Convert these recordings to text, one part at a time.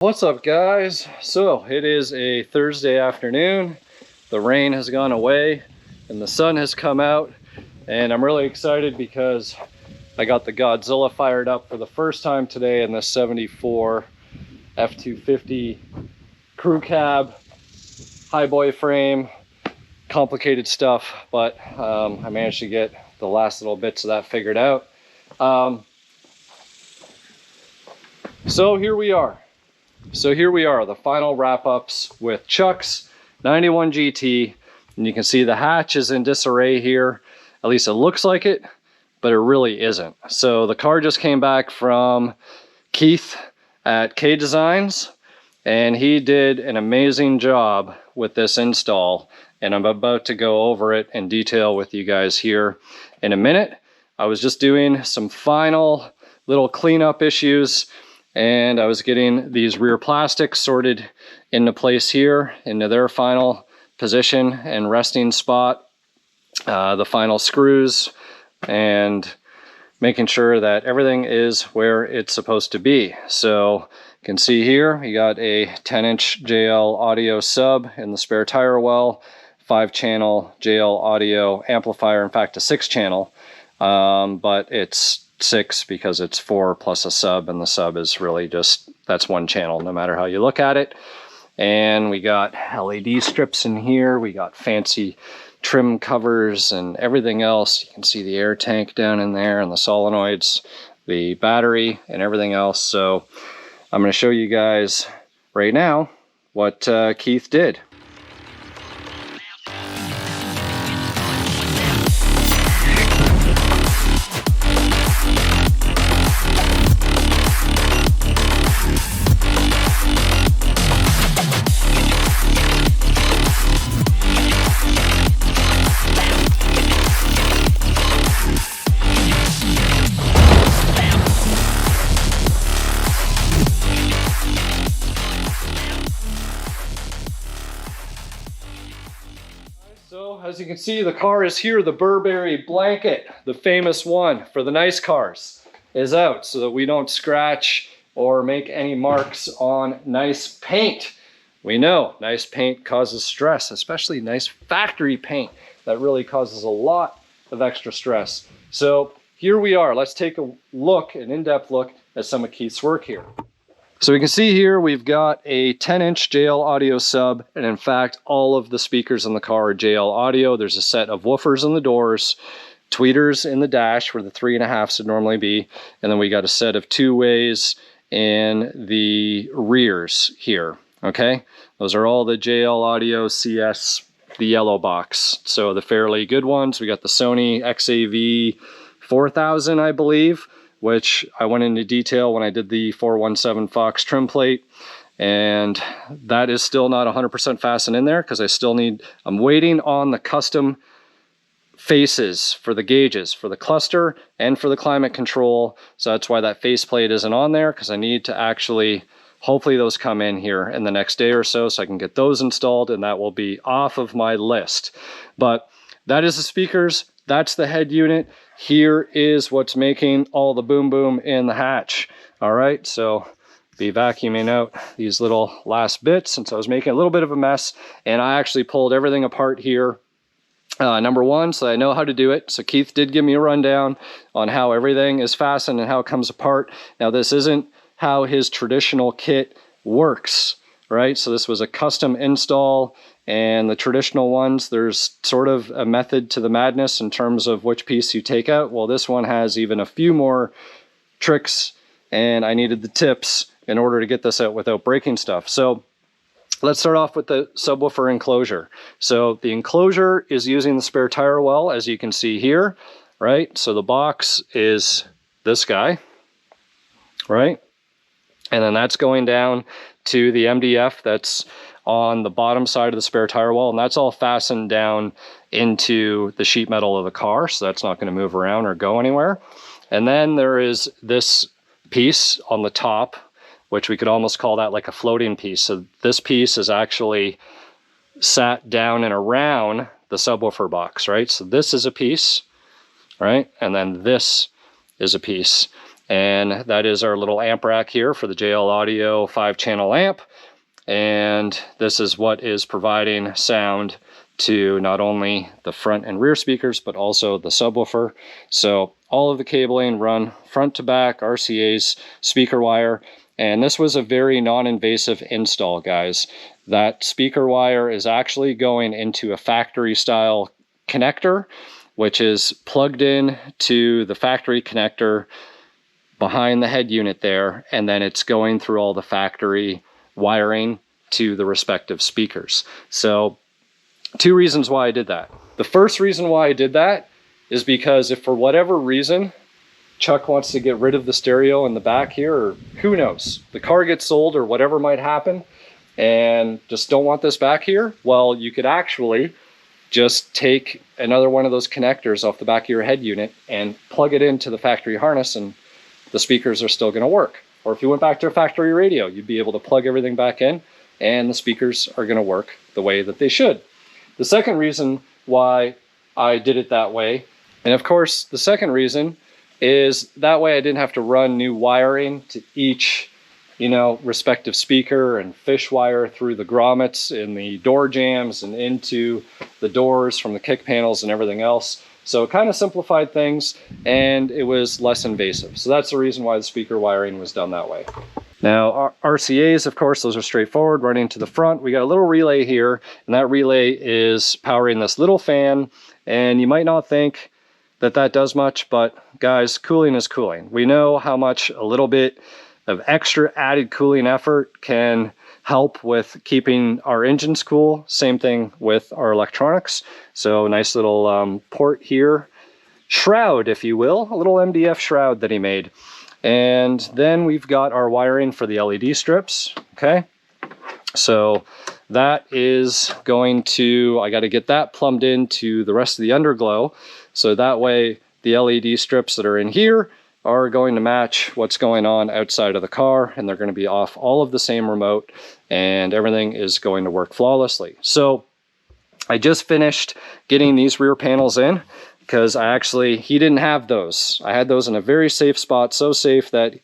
What's up, guys? So it is a Thursday afternoon. The rain has gone away and the sun has come out, and I'm really excited because I got the Godzilla fired up for the first time today in the 74 F250 crew cab, highboy frame, complicated stuff, but I managed to get the last little bits of that figured out. So here we are, the final wrap-ups with Chuck's 91 GT, and you can see the hatch is in disarray here. At least it looks like it, but it really isn't. So the car just came back from Keith at K Designs, and he did an amazing job with this install, and I'm about to go over it in detail with you guys here in a minute. I was just doing some final little cleanup issues, and I was getting these rear plastics sorted into place here, into their final position and resting spot, the final screws, and making sure that everything is where it's supposed to be. So you can see here, you got a 10-inch JL audio sub in the spare tire well, 5-channel JL audio amplifier, in fact a 6-channel, but it's 6 because it's 4 plus a sub, and the sub is really just, that's one channel no matter how you look at it. And we got LED strips in here, we got fancy trim covers and everything else. You can see the air tank down in there and the solenoids, the battery and everything else. So I'm going to show you guys right now what Keith did. So as you can see, the car is here. The Burberry blanket, the famous one for the nice cars, is out so that we don't scratch or make any marks on nice paint. We know nice paint causes stress, especially nice factory paint. That really causes a lot of extra stress. So here we are. Let's take a look, an in-depth look at some of Keith's work here. So we can see here we've got a 10-inch JL audio sub, and in fact all of the speakers in the car are JL audio. There's a set of woofers in the doors, tweeters in the dash where the 3.5s would normally be, and then we got a set of 2-ways in the rears here. Okay, those are all the JL audio CS, the yellow box. So the fairly good ones. We got the Sony XAV 4000, I believe, which I went into detail when I did the 417 Fox trim plate, and that is still not 100% fastened in there because I'm waiting on the custom faces for the gauges, for the cluster and for the climate control. So that's why that faceplate isn't on there, because I need to actually, hopefully those come in here in the next day or so I can get those installed, and that will be off of my list. But that is the speakers, that's the head unit. Here is what's making all the boom boom in the hatch. All right, so be vacuuming out these little last bits since I was making a little bit of a mess, and I actually pulled everything apart here. Number one, so I know how to do it. So Keith did give me a rundown on how everything is fastened and how it comes apart. Now this isn't how his traditional kit works, right? So this was a custom install, and the traditional ones, there's sort of a method to the madness in terms of which piece you take out. Well, this one has even a few more tricks, and I needed the tips in order to get this out without breaking stuff. So let's start off with the subwoofer enclosure. So the enclosure is using the spare tire well, as you can see here, right? So the box is this guy, right? And then that's going down to the MDF that's on the bottom side of the spare tire wall, and that's all fastened down into the sheet metal of the car, so that's not going to move around or go anywhere. And then there is this piece on the top, which we could almost call that like a floating piece. So this piece is actually sat down and around the subwoofer box, right? So this is a piece, right? And then this is a piece. and that is our little amp rack here for the JL Audio 5-channel amp. And this is what is providing sound to not only the front and rear speakers, but also the subwoofer. So all of the cabling run front to back, RCA's speaker wire. And this was a very non-invasive install, guys. That speaker wire is actually going into a factory style connector, which is plugged in to the factory connector behind the head unit there, and then it's going through all the factory wiring to the respective speakers. So 2 reasons why I did that. The first reason why I did that is because if for whatever reason Chuck wants to get rid of the stereo in the back here, or who knows, the car gets sold or whatever might happen and just don't want this back here, well, you could actually just take another one of those connectors off the back of your head unit and plug it into the factory harness, and the speakers are still going to work. Or if you went back to a factory radio, you'd be able to plug everything back in and the speakers are going to work the way that they should. The second reason why I did it that way, and of course the second reason is that way I didn't have to run new wiring to each, respective speaker and fish wire through the grommets in the door jambs and into the doors from the kick panels and everything else. So it kind of simplified things and it was less invasive. So that's the reason why the speaker wiring was done that way. Now our RCAs, of course, those are straightforward, running to the front. We got a little relay here, and that relay is powering this little fan. And you might not think that that does much, but guys, cooling is cooling. We know how much a little bit of extra added cooling effort can help with keeping our engines cool. Same thing with our electronics. So nice little port here, shroud, if you will, a little MDF shroud that he made. And then we've got our wiring for the LED strips, okay? So that is going to, I got to get that plumbed into the rest of the underglow. So that way the LED strips that are in here are going to match what's going on outside of the car, and they're going to be off all of the same remote, and everything is going to work flawlessly. So I just finished getting these rear panels in because he didn't have those. I had those in a very safe spot, so safe that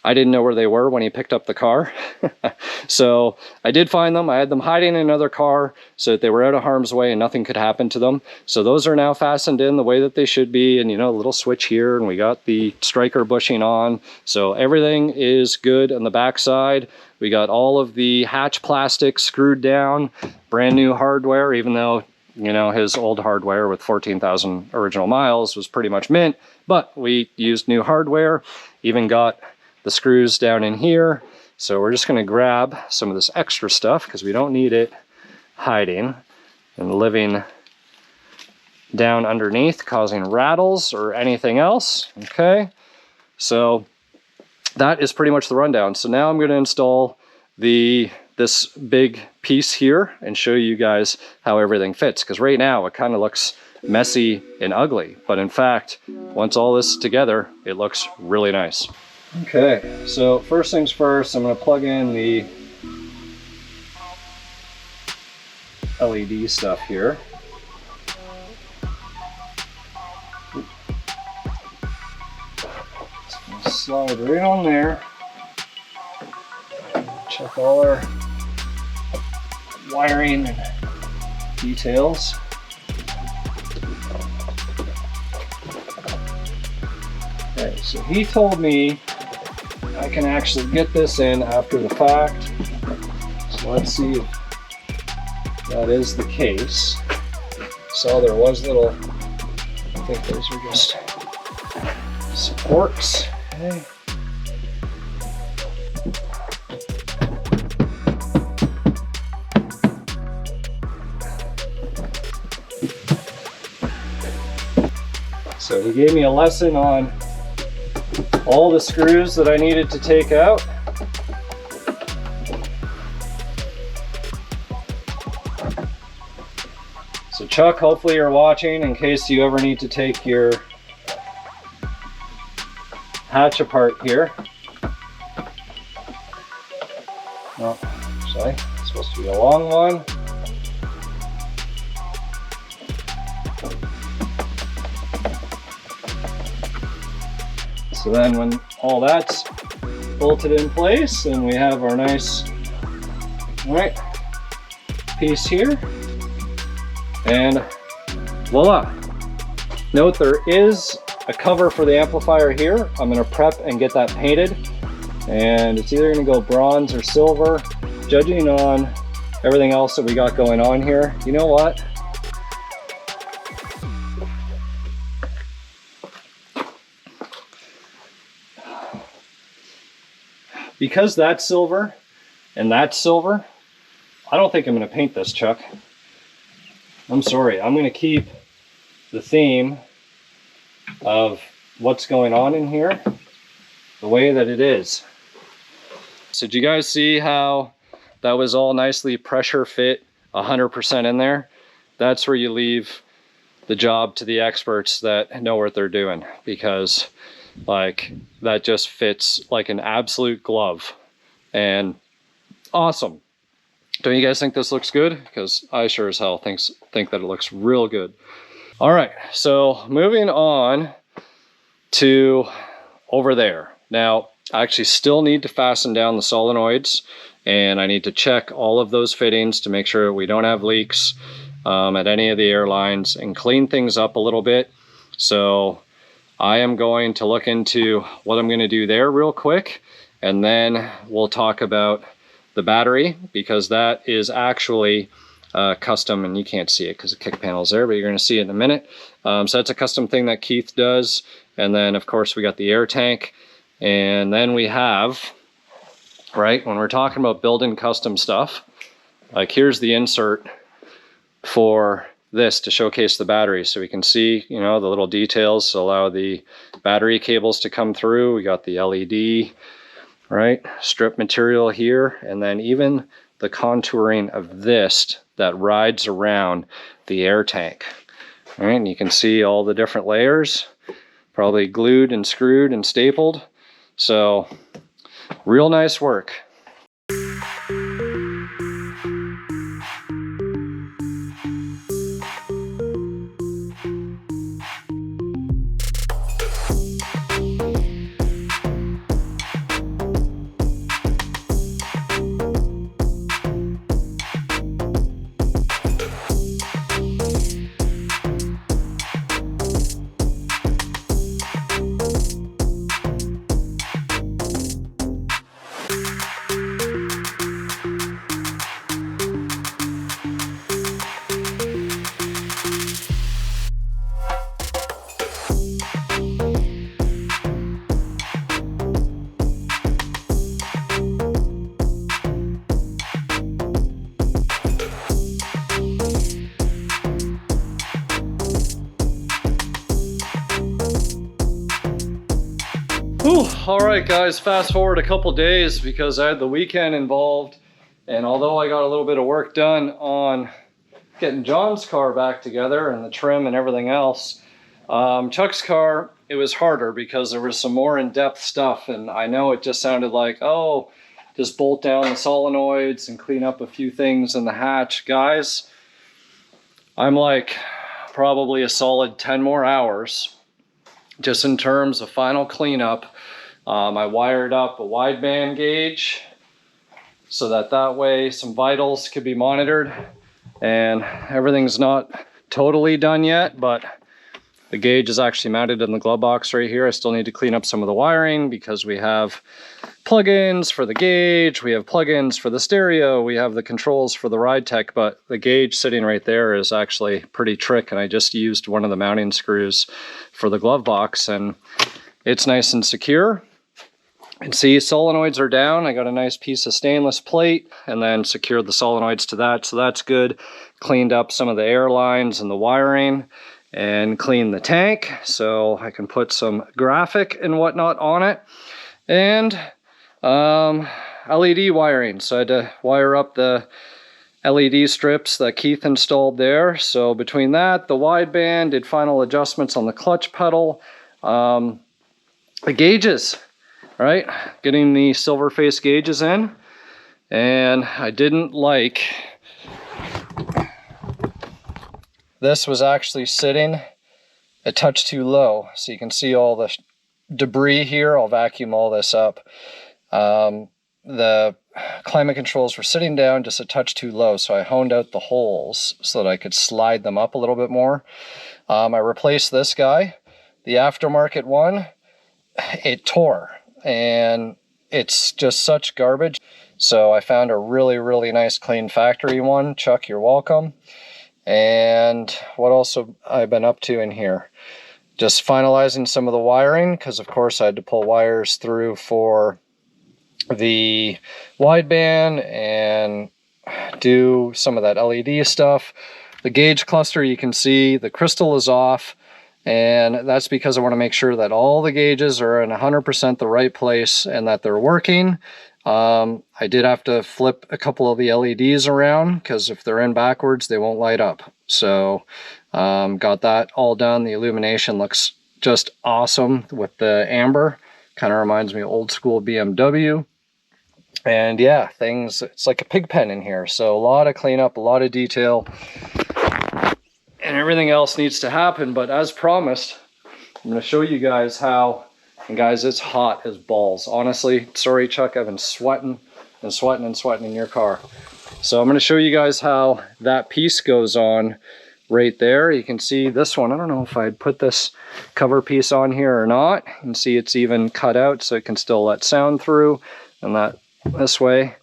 I didn't know where they were when he picked up the car. So I did find them. I had them hiding in another car so that they were out of harm's way and nothing could happen to them. So those are now fastened in the way that they should be. And a little switch here, and we got the striker bushing on. So everything is good on the back side. We got all of the hatch plastic screwed down, brand new hardware, even though his old hardware with 14,000 original miles was pretty much mint, but we used new hardware, even got the screws down in here. So we're just going to grab some of this extra stuff because we don't need it hiding and living down underneath, causing rattles or anything else. Okay, so that is pretty much the rundown. So now I'm going to install this big piece here and show you guys how everything fits, because right now it kind of looks messy and ugly, but in fact, once all this is together, it looks really nice. Okay, so first things first, I'm going to plug in the LED stuff here. Slide right on there. Check all our wiring and details. Okay, so he told me I can actually get this in after the fact. So let's see if that is the case. So there was little, I think those are just supports. Okay. So he gave me a lesson on all the screws that I needed to take out. So Chuck, hopefully you're watching in case you ever need to take your hatch apart here. Oh, sorry, it's supposed to be a long one. So then when all that's bolted in place, then we have our nice, piece here, and voila. Note there is a cover for the amplifier here. I'm gonna prep and get that painted, and it's either gonna go bronze or silver, judging on everything else that we got going on here. You know what? Because that's silver and that's silver, I don't think I'm gonna paint this, Chuck. I'm sorry, I'm gonna keep the theme of what's going on in here the way that it is. So did you guys see how that was all nicely pressure fit 100% in there? That's where you leave the job to the experts that know what they're doing, because like that just fits like an absolute glove. And awesome. Don't you guys think this looks good? Because I sure as hell think that it looks real good. All right, so moving on to over there. Now, I actually still need to fasten down the solenoids, and I need to check all of those fittings to make sure we don't have leaks at any of the air lines and clean things up a little bit. So I am going to look into what I'm going to do there real quick, and then we'll talk about the battery, because that is actually custom, and you can't see it because the kick panel's there, but you're going to see it in a minute. So that's a custom thing that Keith does. And then of course we got the air tank, and then we have, right, when we're talking about building custom stuff, like here's the insert for this to showcase the battery, so we can see, you know, the little details to allow the battery cables to come through. We got the LED, right, strip material here, and then even the contouring of this that rides around the air tank. All right, and you can see all the different layers, probably glued and screwed and stapled. So real nice work. Whew. All right, guys, fast forward a couple days because I had the weekend involved, and although I got a little bit of work done on getting John's car back together and the trim and everything else, Chuck's car, it was harder because there was some more in-depth stuff, and I know it just sounded like, oh, just bolt down the solenoids and clean up a few things in the hatch. Guys, I'm like probably a solid 10 more hours just in terms of final cleanup. I wired up a wideband gauge so that way some vitals could be monitored, and everything's not totally done yet, but the gauge is actually mounted in the glove box right here. I still need to clean up some of the wiring because we have plugins for the gauge, we have plugins for the stereo, we have the controls for the ride tech, but the gauge sitting right there is actually pretty trick, and I just used one of the mounting screws for the glove box, and it's nice and secure. And see, solenoids are down. I got a nice piece of stainless plate and then secured the solenoids to that, so that's good. Cleaned up some of the air lines and the wiring, and cleaned the tank so I can put some graphic and whatnot on it. And LED wiring, so I had to wire up the LED strips that Keith installed there. So between that, the wideband, did final adjustments on the clutch pedal, the gauges, right? Getting the silver face gauges in, and I didn't like, this was actually sitting a touch too low, so you can see all the debris here. I'll vacuum all this up. The climate controls were sitting down just a touch too low, so I honed out the holes so that I could slide them up a little bit more. I replaced this guy. The aftermarket one, it tore, and it's just such garbage. So I found a really, really nice clean factory one. Chuck, you're welcome. And what else have I been up to in here? Just finalizing some of the wiring, because of course I had to pull wires through for the wideband and do some of that LED stuff. The gauge cluster, you can see the crystal is off, and that's because I want to make sure that all the gauges are in 100% the right place and that they're working. I did have to flip a couple of the LEDs around because if they're in backwards, they won't light up. So got that all done. The illumination looks just awesome with the amber. Kind of reminds me of old school BMW. And yeah, it's like a pig pen in here. So a lot of cleanup, a lot of detail, and everything else needs to happen. But as promised, I'm going to show you guys how. And guys, it's hot as balls. Honestly, sorry Chuck, I've been sweating and sweating and sweating in your car. So I'm going to show you guys how that piece goes on right there. You can see this one. I don't know if I'd put this cover piece on here or not. You can see it's even cut out so it can still let sound through. And that this way,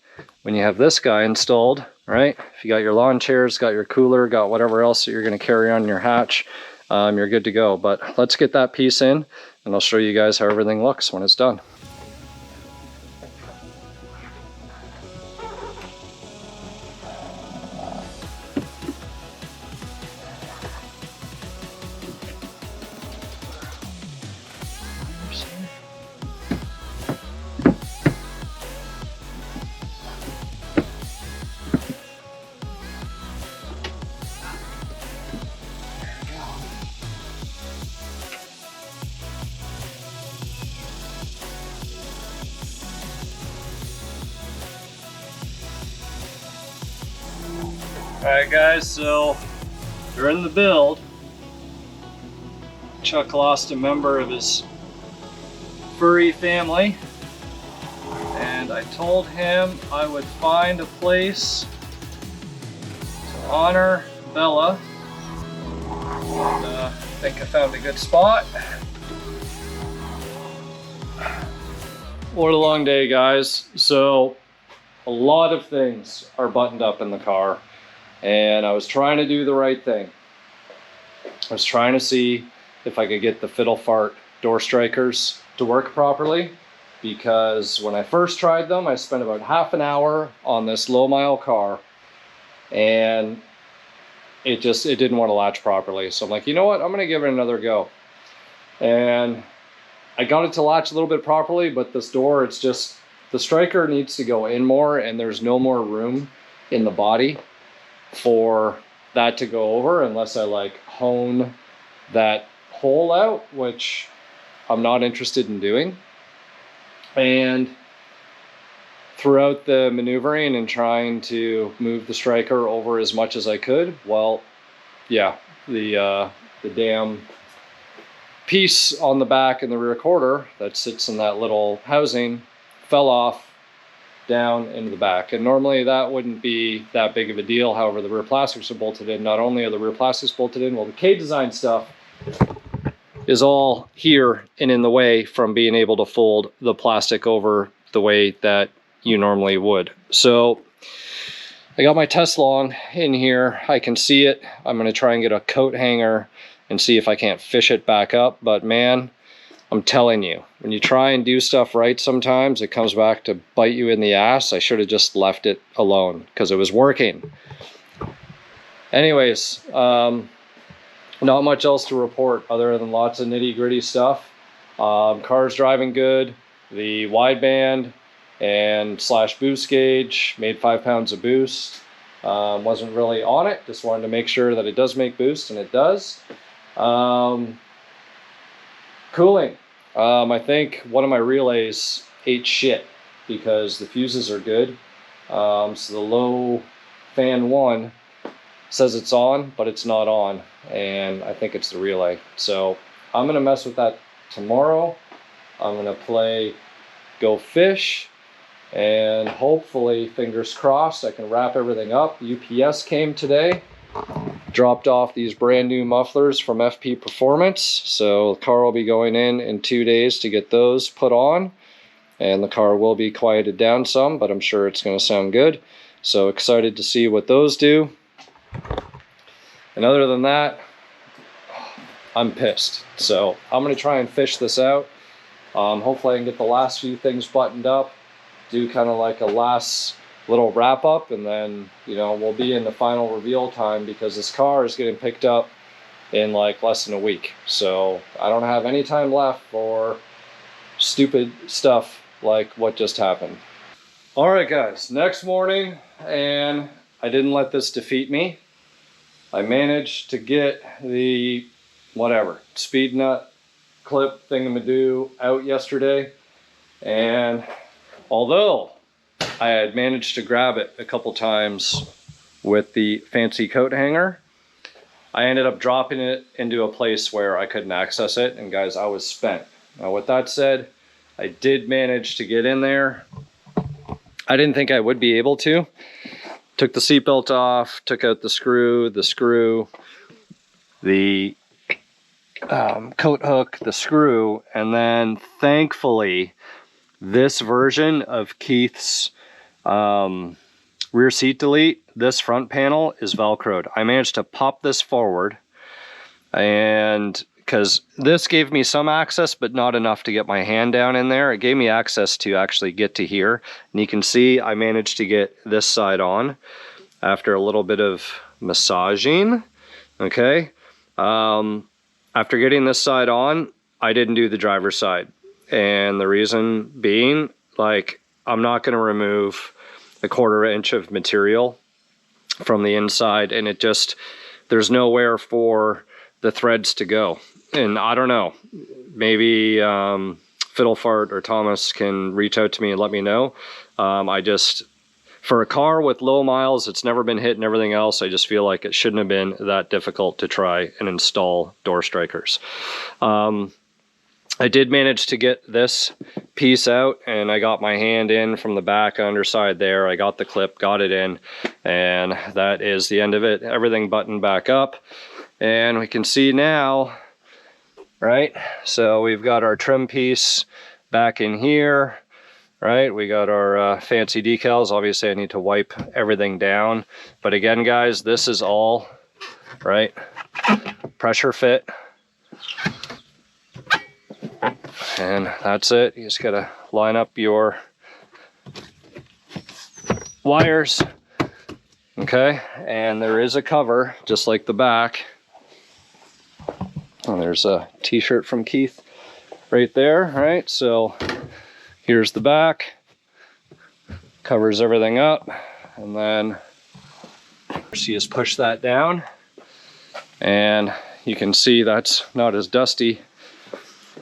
when you have this guy installed, right? If you got your lawn chairs, got your cooler, got whatever else that you're going to carry on your hatch, you're good to go. But let's get that piece in, and I'll show you guys how everything looks when it's done. Alright guys, so during the build, Chuck lost a member of his furry family, and I told him I would find a place to honor Bella, and I think I found a good spot. What a long day, guys. So a lot of things are buttoned up in the car. And I was trying to do the right thing. I was trying to see if I could get the fiddle fart door strikers to work properly, because when I first tried them, I spent about half an hour on this low mile car, and it didn't want to latch properly. So I'm like, you know what? I'm gonna give it another go. And I got it to latch a little bit properly, but this door, it's just, the striker needs to go in more, and there's no more room in the body for that to go over unless I like hone that hole out, which I'm not interested in doing. And throughout the maneuvering and trying to move the striker over as much as I could, well, yeah, the damn piece on the back and the rear quarter that sits in that little housing fell off down into the back. And normally that wouldn't be that big of a deal. However, the rear plastics are bolted in. Not only are the rear plastics bolted in, well, the K-Design stuff is all here and in the way from being able to fold the plastic over the way that you normally would. So I got my test long in here. I can see it. I'm going to try and get a coat hanger and see if I can't fish it back up. But man, I'm telling you, when you try and do stuff right, sometimes it comes back to bite you in the ass. I should have just left it alone because it was working. Anyways, not much else to report other than lots of nitty-gritty stuff. Car's driving good. The wideband and / boost gauge made 5 pounds of boost. Wasn't really on it. Just wanted to make sure that it does make boost, and it does. Cooling. I think one of my relays ate shit because the fuses are good. So the low fan 1 says it's on, but it's not on, and I think it's the relay. So I'm gonna mess with that tomorrow I'm gonna go fish, and hopefully, fingers crossed, I can wrap everything up. UPS came today, dropped off these brand new mufflers from FP Performance. So the car will be going in 2 days to get those put on. And the car will be quieted down some, but I'm sure it's going to sound good. So excited to see what those do. And other than that, I'm pissed. So I'm going to try and fish this out. Hopefully I can get the last few things buttoned up, do kind of like a last little wrap up, and then, you know, we'll be in the final reveal time because this car is getting picked up in like less than a week. So I don't have any time left for stupid stuff like what just happened. All right, guys, next morning, and I didn't let this defeat me. I managed to get the speed nut clip thingamadoo out yesterday, and although I had managed to grab it a couple times with the fancy coat hanger, I ended up dropping it into a place where I couldn't access it, and guys, I was spent. Now with that said, I did manage to get in there. I didn't think I would be able to. Took the seatbelt off, took out the screw, the coat hook, the screw, and then thankfully this version of Keith's rear seat delete, this front panel is velcroed. I managed to pop this forward, and because this gave me some access but not enough to get my hand down in there. It gave me access to actually get to here, and you can see I managed to get this side on after a little bit of massaging. Okay, after getting this side on, I didn't do the driver's side, and the reason being, like, I'm not going to remove a 1/4 inch of material from the inside, and it just, there's nowhere for the threads to go. And I don't know, maybe Fiddlefart or Thomas can reach out to me and let me know. I just, for a car with low miles, it's never been hit and everything else, I just feel like it shouldn't have been that difficult to try and install door strikers. I did manage to get this piece out, and I got my hand in from the back underside there. I got the clip, got it in, and that is the end of it. Everything buttoned back up, and we can see now, right? So we've got our trim piece back in here, right? We got our fancy decals. Obviously I need to wipe everything down, but again, guys, this is all, right, pressure fit. And that's it. You just gotta line up your wires, okay? And there is a cover, just like the back. And there's a t-shirt from Keith right there, right? So here's the back, covers everything up, and then you just push that down, and you can see that's not as dusty.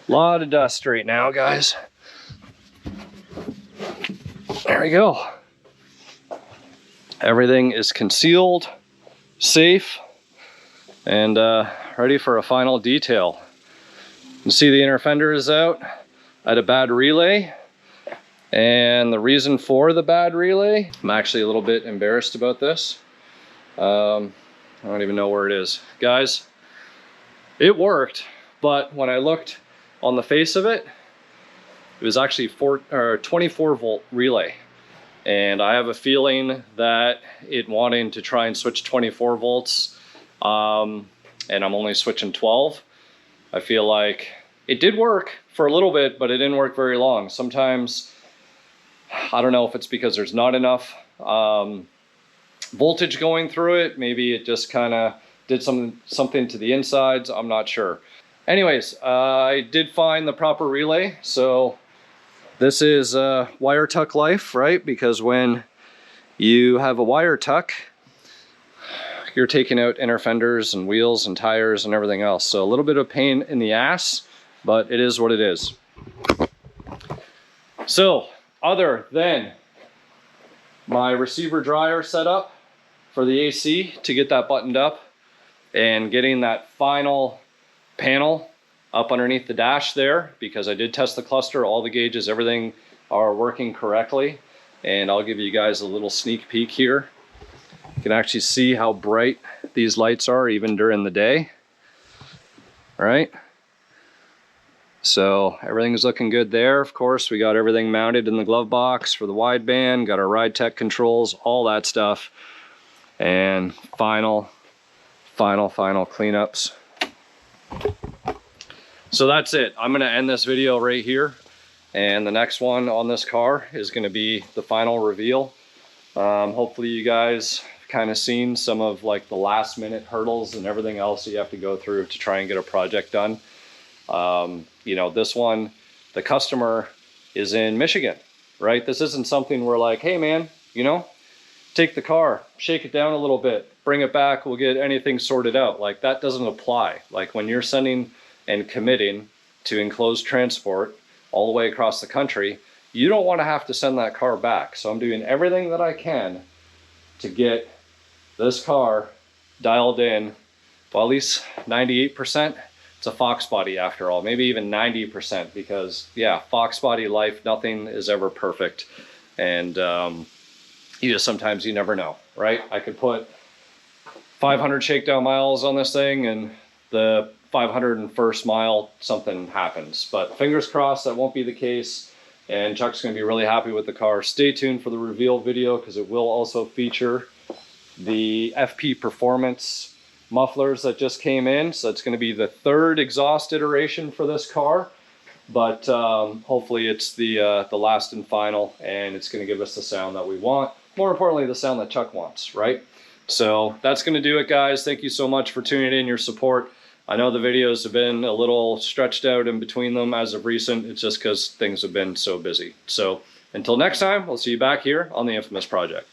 A lot of dust right now, guys. There we go. Everything is concealed, safe, and ready for a final detail. You can see the inner fender is out. I had a bad relay, and the reason for the bad relay, I'm actually a little bit embarrassed about this. I don't even know where it is. Guys, it worked, but when I looked on the face of it, it was actually 24 volt relay. And I have a feeling that it wanting to try and switch 24 volts, and I'm only switching 12. I feel like it did work for a little bit, but it didn't work very long. Sometimes, I don't know if it's because there's not enough voltage going through it. Maybe it just kind of did something to the insides. I'm not sure. Anyways, I did find the proper relay. So this is wire tuck life, right? Because when you have a wire tuck, you're taking out inner fenders and wheels and tires and everything else. So a little bit of pain in the ass, but it is what it is. So other than my receiver dryer setup for the AC to get that buttoned up and getting that final panel up underneath the dash there, because I did test the cluster, all the gauges, everything are working correctly. And I'll give you guys a little sneak peek here. You can actually see how bright these lights are even during the day. All right. So everything's looking good there. Of course, we got everything mounted in the glove box for the wideband, got our ride tech controls, all that stuff. And final cleanups. So that's it. I'm gonna end this video right here. And the next one on this car is gonna be the final reveal. Hopefully you guys kind of seen some of like the last minute hurdles and everything else that you have to go through to try and get a project done. You know, this one, the customer is in Michigan, right? This isn't something we're like, hey man, you know, take the car, shake it down a little bit, bring it back, we'll get anything sorted out. Like that doesn't apply. Like when you're sending and committing to enclosed transport all the way across the country, you don't want to have to send that car back. So I'm doing everything that I can to get this car dialed in, well, at least 98%. It's a Foxbody after all, maybe even 90%, because yeah, Foxbody life, nothing is ever perfect. And you just, sometimes you never know, right? I could put 500 shakedown miles on this thing and the 501st mile, something happens. But fingers crossed that won't be the case. And Chuck's gonna be really happy with the car. Stay tuned for the reveal video, because it will also feature the FP Performance mufflers that just came in. So it's going to be the third exhaust iteration for this car, but hopefully it's the last and final, and it's going to give us the sound that we want. More importantly, the sound that Chuck wants, right? So that's going to do it, guys. Thank you so much for tuning in, your support. I know the videos have been a little stretched out in between them as of recent. It's just because things have been so busy. So until next time, we'll see you back here on the Infamous Project.